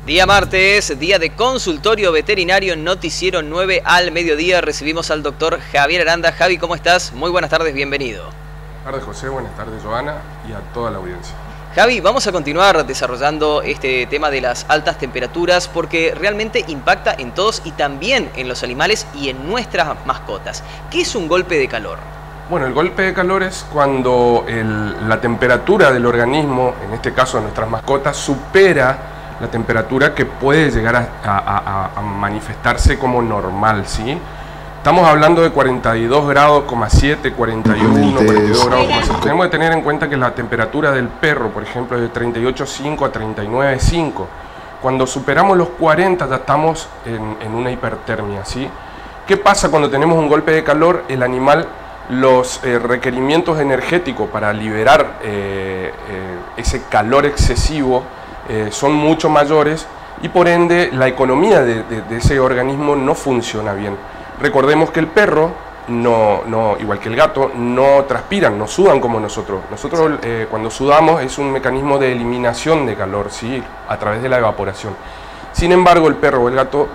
Día martes, día de consultorio veterinario, noticiero 9 al mediodía. Recibimos al doctor Javier Aranda. Javi, ¿cómo estás? Muy buenas tardes, bienvenido. Buenas tardes, José, buenas tardes, Joana, y a toda la audiencia. Javi, vamos a continuar desarrollando este tema de las altas temperaturas porque realmente impacta en todos y también en los animales y en nuestras mascotas. ¿Qué es un golpe de calor? Bueno, el golpe de calor es cuando la temperatura del organismo, en este caso de nuestras mascotas, supera la temperatura que puede llegar a manifestarse como normal, ¿sí? Estamos hablando de 42 grados, 7, 41, 42 grados, 7. Tenemos que tener en cuenta que la temperatura del perro, por ejemplo, es de 38,5 a 39,5. Cuando superamos los 40 ya estamos en una hipertermia, ¿sí? ¿Qué pasa cuando tenemos un golpe de calor? El animal, los requerimientos energéticos para liberar ese calor excesivo son mucho mayores y por ende la economía de ese organismo no funciona bien. Recordemos que el perro, igual que el gato, no transpiran, no sudan como nosotros. Nosotros cuando sudamos es un mecanismo de eliminación de calor, ¿sí? A través de la evaporación. Sin embargo, el perro o el gato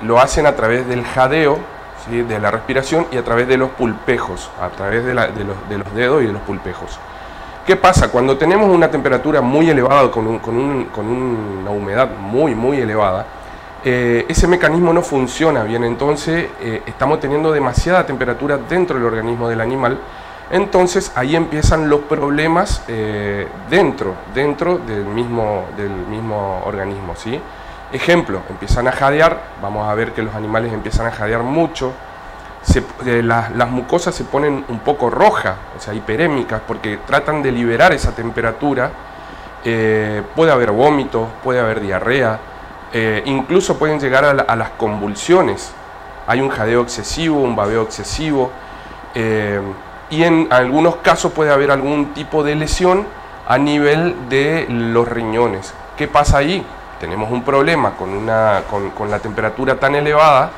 lo hacen a través del jadeo, ¿sí? De la respiración y a través de los pulpejos, a través de los dedos y de los pulpejos. ¿Qué pasa? Cuando tenemos una temperatura muy elevada, con una humedad muy elevada, ese mecanismo no funciona bien, entonces estamos teniendo demasiada temperatura dentro del organismo del animal, entonces ahí empiezan los problemas dentro del mismo organismo, ¿sí? Ejemplo, empiezan a jadear, vamos a ver que los animales empiezan a jadear mucho, las mucosas se ponen un poco rojas, o sea, hiperémicas, porque tratan de liberar esa temperatura, puede haber vómitos, puede haber diarrea, incluso pueden llegar a las convulsiones. Hay un jadeo excesivo, un babeo excesivo, y en algunos casos puede haber algún tipo de lesión a nivel de los riñones. ¿Qué pasa ahí? Tenemos un problema con la temperatura tan elevada,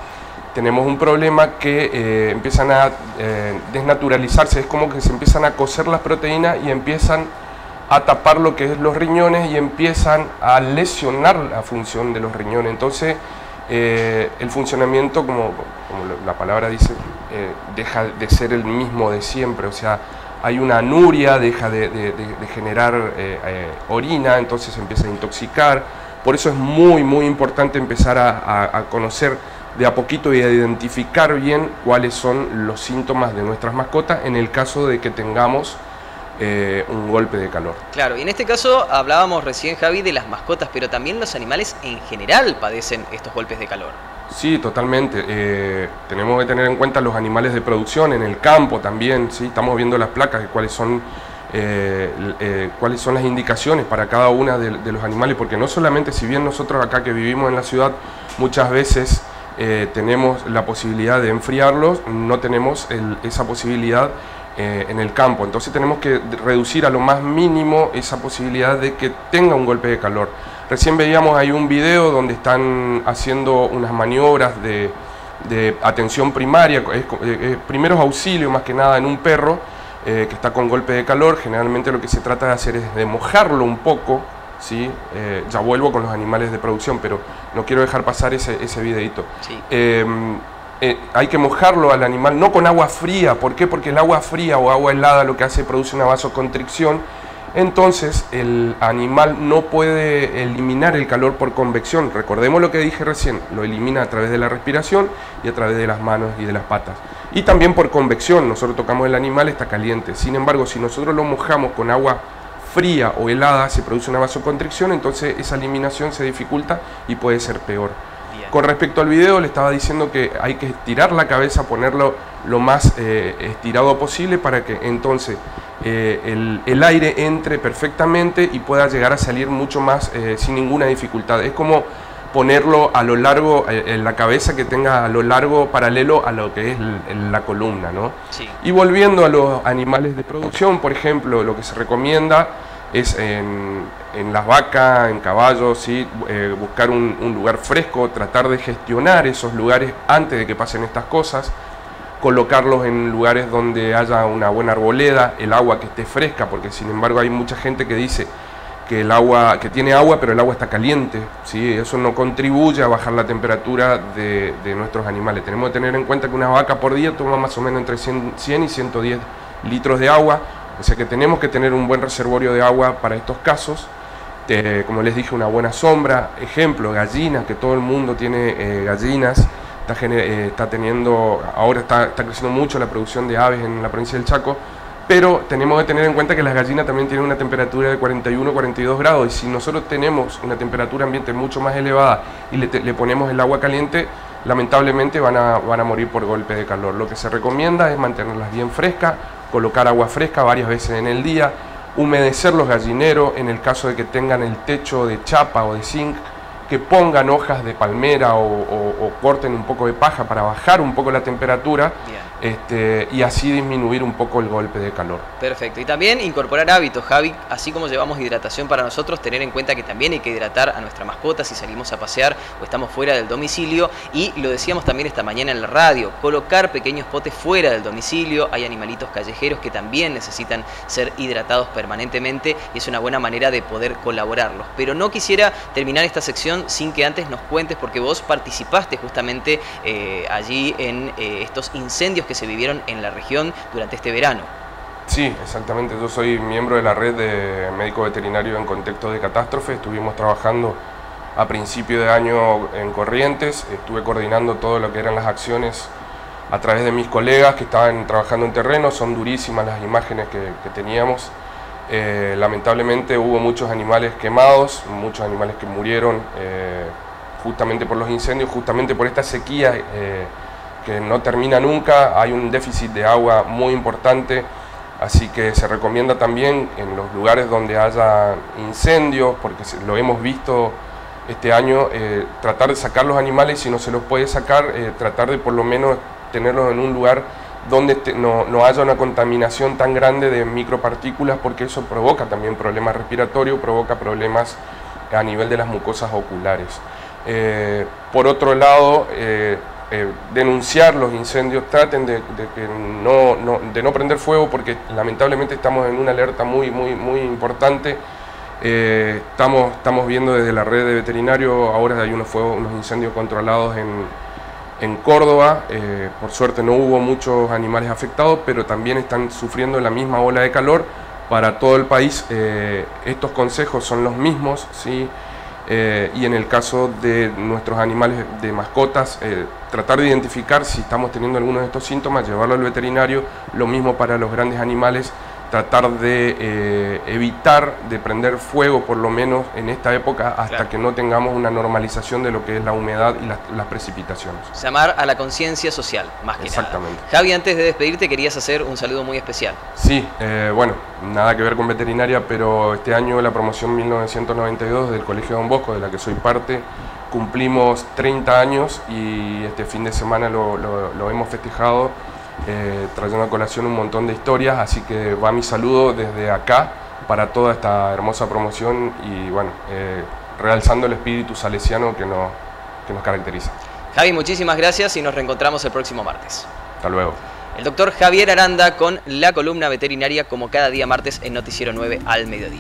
tenemos un problema que empiezan a desnaturalizarse, es como que se empiezan a cocer las proteínas y empiezan a tapar lo que es los riñones y empiezan a lesionar la función de los riñones. Entonces el funcionamiento, como la palabra dice, deja de ser el mismo de siempre, o sea, hay una anuria, deja de generar orina, entonces se empieza a intoxicar. Por eso es muy importante empezar a conocer de a poquito y a identificar bien cuáles son los síntomas de nuestras mascotas en el caso de que tengamos un golpe de calor. Claro, y en este caso hablábamos recién, Javi, de las mascotas, pero también los animales en general padecen estos golpes de calor. Sí, totalmente. Tenemos que tener en cuenta los animales de producción en el campo también, ¿sí? Estamos viendo las placas de cuáles son las indicaciones para cada una de los animales, porque no solamente, si bien nosotros acá que vivimos en la ciudad muchas veces tenemos la posibilidad de enfriarlos, no tenemos esa posibilidad en el campo, entonces tenemos que reducir a lo más mínimo esa posibilidad de que tenga un golpe de calor. Recién veíamos ahí un video donde están haciendo unas maniobras de atención primaria, primeros auxilios más que nada en un perro que está con golpe de calor. Generalmente lo que se trata de hacer es de mojarlo un poco, ¿sí? Ya vuelvo con los animales de producción, pero no quiero dejar pasar ese videito. Sí. Hay que mojarlo al animal, no con agua fría. ¿Por qué? Porque el agua fría o agua helada lo que hace, produce una vasoconstricción. Entonces el animal no puede eliminar el calor por convección. Recordemos lo que dije recién, lo elimina a través de la respiración y a través de las manos y de las patas. Y también por convección, nosotros tocamos el animal, está caliente. Sin embargo, si nosotros lo mojamos con agua fría o helada, se produce una vasoconstricción, entonces esa eliminación se dificulta y puede ser peor. Bien. Con respecto al video, le estaba diciendo que hay que estirar la cabeza, ponerlo lo más estirado posible para que entonces el aire entre perfectamente y pueda llegar a salir mucho más sin ninguna dificultad. Es como ponerlo a lo largo, en la cabeza que tenga a lo largo paralelo a lo que es la columna, ¿no? Sí. Y volviendo a los animales de producción, por ejemplo, lo que se recomienda es en las vacas, en caballos, ¿sí? Buscar un lugar fresco, tratar de gestionar esos lugares antes de que pasen estas cosas, colocarlos en lugares donde haya una buena arboleda, el agua que esté fresca, porque sin embargo hay mucha gente que dice que tiene agua, pero el agua está caliente, ¿sí? Eso no contribuye a bajar la temperatura de nuestros animales. Tenemos que tener en cuenta que una vaca por día toma más o menos entre 100 y 110 litros de agua, o sea que tenemos que tener un buen reservorio de agua para estos casos. Como les dije, una buena sombra. Ejemplo, gallinas, que todo el mundo tiene gallinas. Ahora está creciendo mucho la producción de aves en la provincia del Chaco, pero tenemos que tener en cuenta que las gallinas también tienen una temperatura de 41, 42 grados, y si nosotros tenemos una temperatura ambiente mucho más elevada y le ponemos el agua caliente, lamentablemente van a morir por golpe de calor. Lo que se recomienda es mantenerlas bien frescas, colocar agua fresca varias veces en el día, humedecer los gallineros en el caso de que tengan el techo de chapa o de zinc, que pongan hojas de palmera o corten un poco de paja para bajar un poco la temperatura y así disminuir un poco el golpe de calor. Perfecto. Y también incorporar hábitos, Javi, así como llevamos hidratación para nosotros, tener en cuenta que también hay que hidratar a nuestra mascota si salimos a pasear o estamos fuera del domicilio. Y lo decíamos también esta mañana en la radio, colocar pequeños potes fuera del domicilio. Hay animalitos callejeros que también necesitan ser hidratados permanentemente y es una buena manera de poder colaborarlos. Pero no quisiera terminar esta sección sin que antes nos cuentes, porque vos participaste justamente allí en estos incendios que se vivieron en la región durante este verano. Sí, exactamente. Yo soy miembro de la red de médico veterinario en contexto de catástrofe. Estuvimos trabajando a principio de año en Corrientes. Estuve coordinando todo lo que eran las acciones a través de mis colegas que estaban trabajando en terreno. Son durísimas las imágenes que teníamos. Lamentablemente hubo muchos animales quemados, muchos animales que murieron justamente por los incendios, justamente por esta sequía que no termina nunca. Hay un déficit de agua muy importante, así que se recomienda también en los lugares donde haya incendios, porque lo hemos visto este año, tratar de sacar los animales. Si no se los puede sacar, tratar de por lo menos tenerlos en un lugar donde no haya una contaminación tan grande de micropartículas, porque eso provoca también problemas respiratorios, provoca problemas a nivel de las mucosas oculares. Por otro lado, denunciar los incendios, traten de no prender fuego, porque lamentablemente estamos en una alerta muy importante. Estamos viendo desde la red de veterinarios, ahora hay unos incendios controlados en Córdoba. Por suerte no hubo muchos animales afectados, pero también están sufriendo la misma ola de calor para todo el país. Estos consejos son los mismos, ¿sí? Y en el caso de nuestros animales de mascotas, tratar de identificar si estamos teniendo algunos de estos síntomas, llevarlo al veterinario. Lo mismo para los grandes animales, tratar de evitar de prender fuego por lo menos en esta época hasta que no tengamos una normalización de lo que es la humedad y las precipitaciones. Llamar a la conciencia social, más que nada. Javi, antes de despedirte querías hacer un saludo muy especial. Sí, bueno, nada que ver con veterinaria, pero este año la promoción 1992 del Colegio Don Bosco, de la que soy parte, cumplimos 30 años y este fin de semana lo hemos festejado, trayendo a colación un montón de historias, así que va mi saludo desde acá para toda esta hermosa promoción y bueno, realzando el espíritu salesiano que nos caracteriza. Javi, muchísimas gracias y nos reencontramos el próximo martes. Hasta luego. El doctor Javier Aranda con la columna veterinaria, como cada día martes en Noticiero 9 al mediodía.